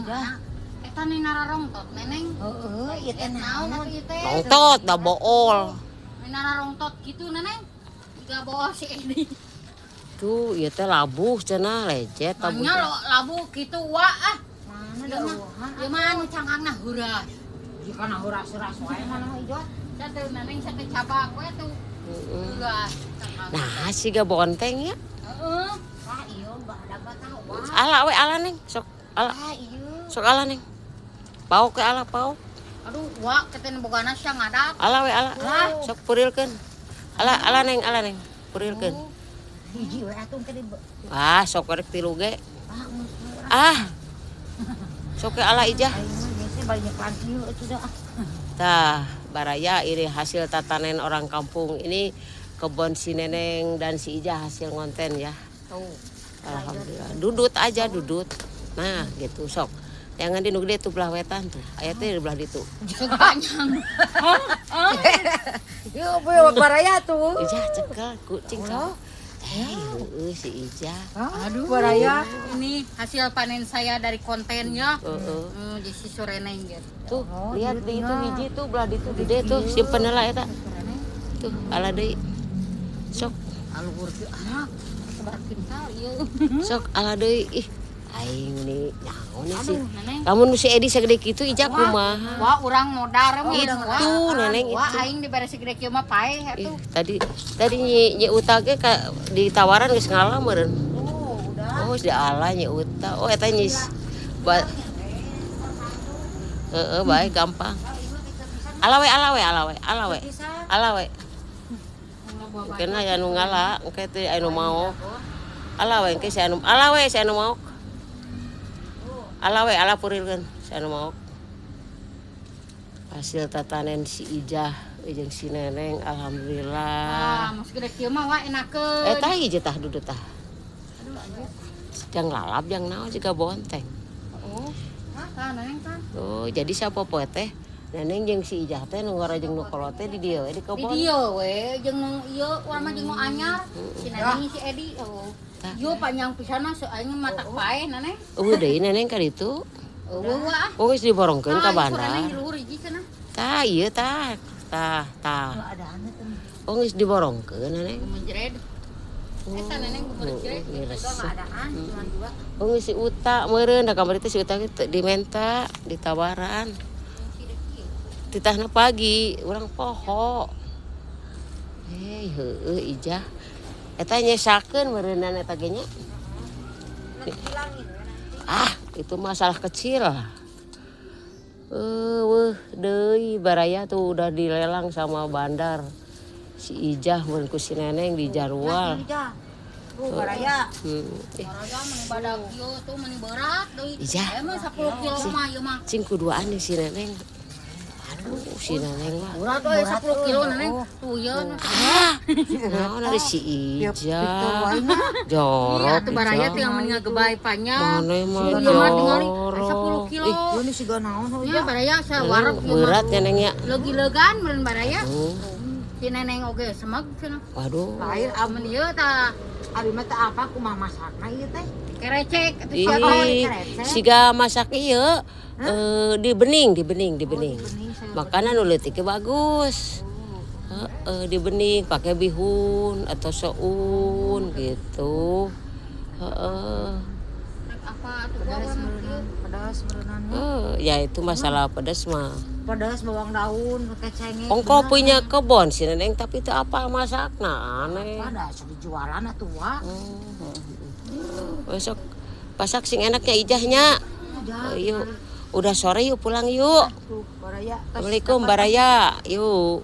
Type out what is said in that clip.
Ijah. Eta nih nararongtot neneng. Heeh, ieu teh naon ieu teh? Rongtot da bool. Nararongtot gitu neneng. Jika bawa si Edi. Tuh, ieu teh labuh cenah lecet Nya labu kitu wa ah. Mana Ieu mah ieu mah anu cangkangna huras. Jika nah huras-huras wae mana Ijah. Satu neneng sate cabak we tuh. Huras. Nah, siga bonteng ya. Heeh. Ah ieu badak tahu wah. Ala we ala neng, sok ala. Ah ieu. Sok ala neng. Pau ke ala pau. Aduh, wa ketene bogana sia ngadak. Ala we ala. Sok purilkeun. Ala neng, purilkeun. Hiji we atuh ke di. Ah, sok rek tilu ge. Ah geus. Ah. Sok ke ala Ijah. Aing mah biasa banyak lagi itu dah. Tah, baraya ini hasil tatanen orang kampung. Ini kebun si Neneng dan si Ijah hasil ngonten ya. Tuh. Alhamdulillah. Dudut aja dudut. Nah, gitu sok. Jangan di nu gede tuh belah wetan tuh. Aya teh di belah ditu. Panjang. Yuk, boy, baraya tuh. Ijah cekel kucing sok. Heuh si Ijah. Aduh, baraya. Ini hasil panen saya dari kontennya. Heeh. Di si Sureneng gitu. Tuh, lihat di itu hiji tuh belah ditu gede tuh. Simpen heula eta. Tuh, ala deui. Sok, Aluhur teh anak. Sebar kintal ieu. sok ala deui. Ih, aing ini naon sih. Neneng. Lamun si Edi segede kitu Ijah kumaha? Wah, urang modar mah Itu Neneng itu. Wah, aing dibere segede kieu mah paeh Ih, atuh. tadi nyi Uta ge ditawaran geus ngalah meureun. Tuh, udah. Oh, si ala nyi Uta. Oh, eta nyi bae gampang. Ala we. Mungkin aya nu ngalah, engke teh aya nu mau. Ala we engke si anu mau. Ala purilkeun si anu mau. Hasil tatanen si Ijah jeung si Neneng alhamdulillah. Mos segede kieu mah wah enakeun. Eta hiji tah dudu tah. Jang lalap jang naon juga bonteng. Oh. Tah neneng kan. Oh, jadi sapopo teh Neneng jeung si Ijah teh nu ngorajeng nu kolot teh di dieu di Di kebon. dieu we jeung nu ieu urang mah jeung nu anyar. Si Neneng si Edi. Oh. Ieu panjang pisanna aing matak paeh neneng. Deui Neneng ka ditu. Eueuh wah. Oh, geus diborongkeun ka Neneng bandar. di luhur hiji cenah. Tah, ieu tah. Ada anak tuh. Oh, geus diborongkeun Neneng. Menjered. Eta neneng menjered. Itu mah adaan cuma dua. Oh, geus si Uta meureun da kamari teh si Uta teh dimenta ditawaran. Titahna pagi, urang poho. Heueuh Ijah. Eta nyesakeun meureunna eta ge nya. Ah, itu masalah kecil. Deui baraya tuh udah dilelang sama bandar. Si Ijah mun ku si Neneng di Jarwal. Tuh, baraya. Baraya meni badag ieu tuh meni berat deui. Ijah. Emang 10 kilo mah ieu mah. Cing kuduaan nih si Neneng. Aduh, si Neneng mah. Berat euy 10 kilo neneng. Tuh ieu. Naon ari si Ijah. Jorok. Iya tuh baraya tuh yang meni ngagebay panjang. Mana mah Ieu mah tingali jorok. 10 kilo. Ini sih gak naon. Iya baraya sawarep ieu mah. Berat ya Neng ya. Legi-legan meureun baraya. Oh, Si Neneng oge semeg cenah. waduh. Lain Amun ieu tah abi mah teh apa kumaha masakna ieu teh? kerecek atuh siapa Ih, siga masak ieu di bening. Makanan nu leutik ge bagus. Heeh, di bening pakai bihun atau soun gitu. Heeh. apa atuh gua mah Pedas meureunan. Ya itu masalah pedas mah. Pedas bawang daun, kecenge. Ongko punya kebon si Neneng tapi itu apa masakna aneh. Ada dijualan atuh wah. Besok pasak sing enaknya Ijahnya. Yuk, udah sore yuk pulang yuk. Tuh, baraya. Assalamualaikum baraya. Yuk.